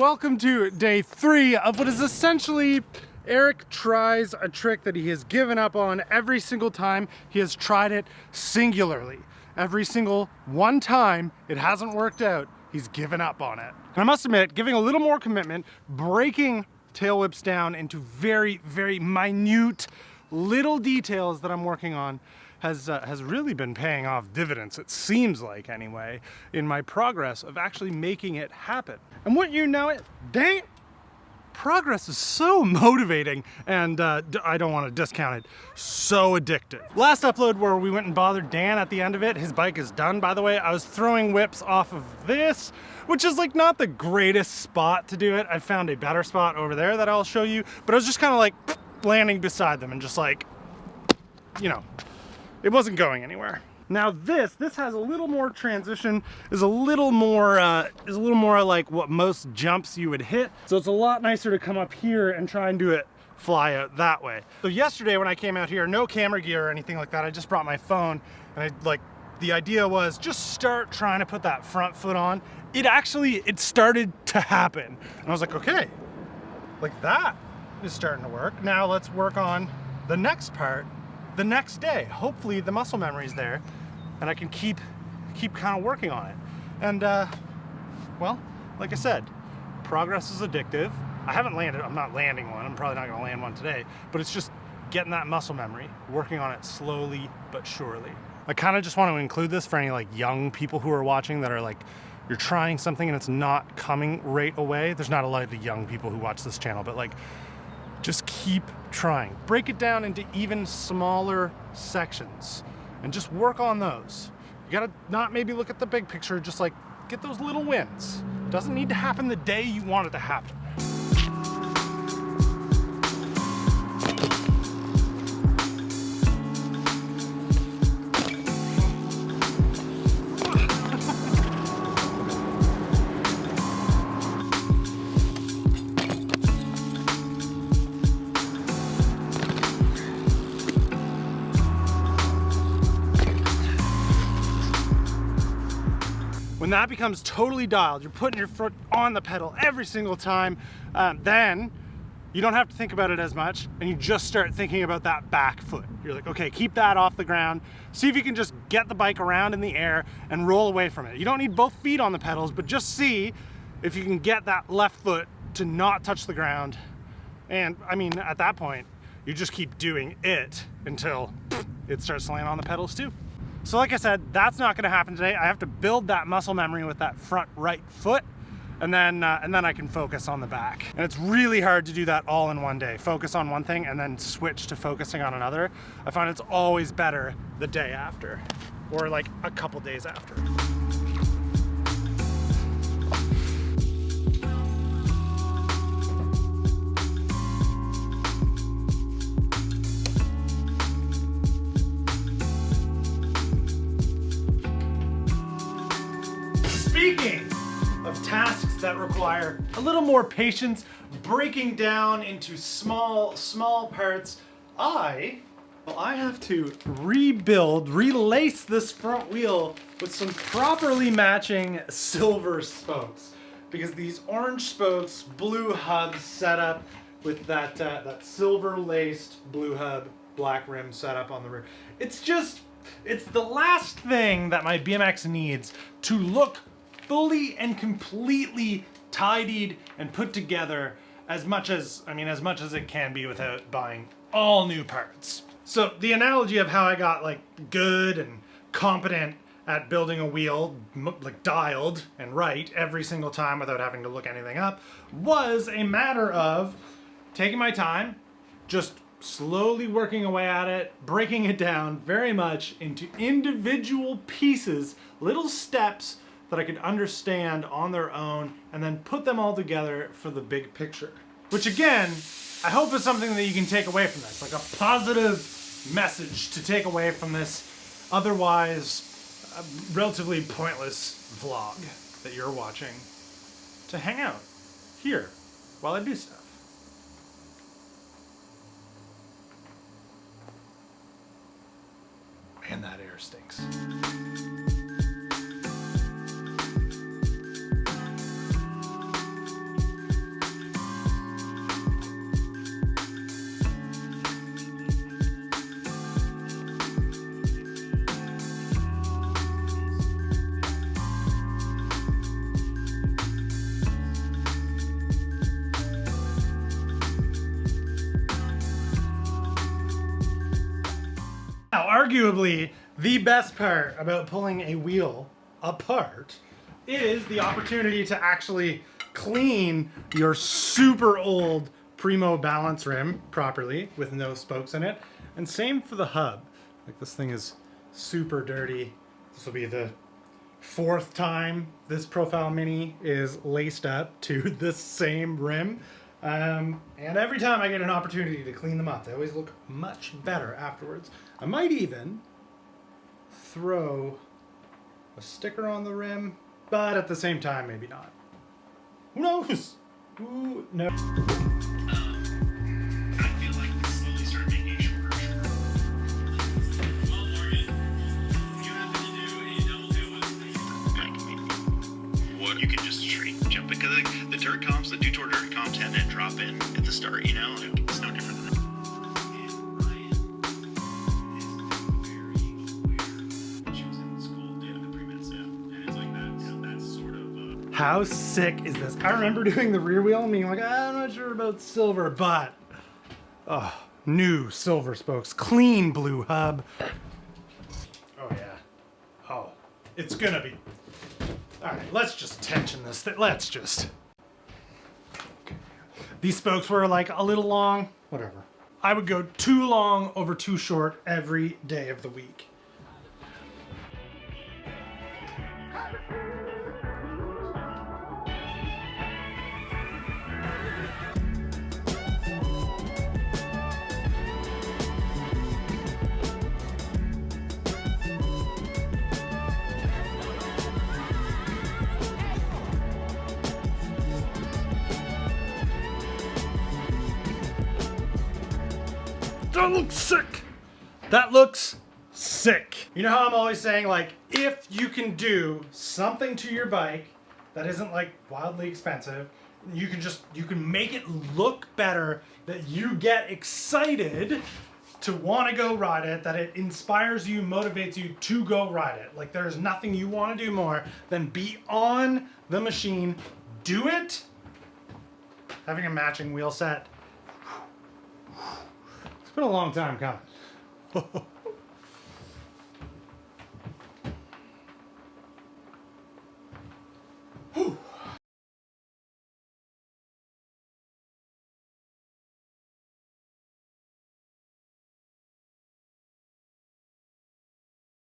welcome to day 3 of what is essentially Eric tries a trick that he has given up on every single time he has tried it singularly. Every single one time it hasn't worked out, he's given up on it. And I must admit, giving a little more commitment, breaking tail whips down into very, very minute little details that I'm working on has really been paying off dividends, it seems like anyway, in my progress of actually making it happen. And wouldn't you know it, dang it, progress is so motivating and I don't want to discount it, so addictive. Last upload where we went and bothered Dan at the end of it, his bike is done by the way. I was throwing whips off of this, which is like not the greatest spot to do it. I found a better spot over there that I'll show you, but I was just kind of like landing beside them and just like, you know, it wasn't going anywhere. Now this has a little more transition, is a little more like what most jumps you would hit. So it's a lot nicer to come up here and try and do it fly out that way. So yesterday when I came out here, no camera gear or anything like that, I just brought my phone and the idea was just start trying to put that front foot on. It started to happen. And I was like, okay, like that is starting to work. Now let's work on the next part the next day. Hopefully the muscle memory is there and I can keep kind of working on it. And well, like I said, progress is addictive. I'm not landing one. I'm probably not gonna land one today, but it's just getting that muscle memory, working on it slowly but surely. I kind of just want to include this for any like young people who are watching that are like, you're trying something and it's not coming right away. There's not a lot of young people who watch this channel, but like, just keep trying. Break it down into even smaller sections and just work on those. You gotta not maybe look at the big picture, just like get those little wins. Doesn't need to happen the day you want it to happen. When that becomes totally dialed, you're putting your foot on the pedal every single time, then you don't have to think about it as much and you just start thinking about that back foot. You're like, okay, keep that off the ground. See if you can just get the bike around in the air and roll away from it. You don't need both feet on the pedals, but just see if you can get that left foot to not touch the ground. And I mean, at that point, you just keep doing it until it starts to land on the pedals too. So like I said, that's not gonna happen today. I have to build that muscle memory with that front right foot, and then I can focus on the back. And it's really hard to do that all in one day. Focus on one thing and then switch to focusing on another. I find it's always better the day after, or like a couple days after. Speaking of tasks that require a little more patience, breaking down into small parts, I have to relace this front wheel with some properly matching silver spokes, because these orange spokes, blue hub setup with that silver laced blue hub, black rim setup on the rear. It's the last thing that my BMX needs to look fully and completely tidied and put together as much as it can be without buying all new parts. So the analogy of how I got like good and competent at building a wheel, like dialed and right every single time without having to look anything up, was a matter of taking my time, just slowly working away at it, breaking it down very much into individual pieces, little steps that I could understand on their own, and then put them all together for the big picture. Which again, I hope is something that you can take away from this, like a positive message to take away from this otherwise relatively pointless vlog that you're watching, to hang out here while I do stuff. Man, that air stinks. Now, arguably, the best part about pulling a wheel apart is the opportunity to actually clean your super old Primo balance rim properly with no spokes in it. And same for the hub. Like, this thing is super dirty. This will be the 4th time this Profile Mini is laced up to this same rim. And every time I get an opportunity to clean them up, they always look much better afterwards. I might even throw a sticker on the rim, but at the same time, maybe not. Who knows? Who knows? I feel like we slowly start making shorter. Well, Morgan, you happen to do a double deal with what? You can just straight jump because the dirt comps, the Dutour dirt comps, have that drop in at the start. You know, like, it's no different than that. How sick is this? I remember doing the rear wheel and being like, I'm not sure about silver, but new silver spokes, clean blue hub. Oh yeah. Oh, it's gonna be. All right, let's just tension this. Let's just. Okay. These spokes were like a little long, whatever. I would go too long over too short every day of the week. That looks sick. That looks sick. You know how I'm always saying, like, if you can do something to your bike that isn't like wildly expensive, you can make it look better, that you get excited to want to go ride it, that it inspires you, motivates you to go ride it. Like, there's nothing you want to do more than be on the machine, do it. Having a matching wheel set. It's been a long time coming.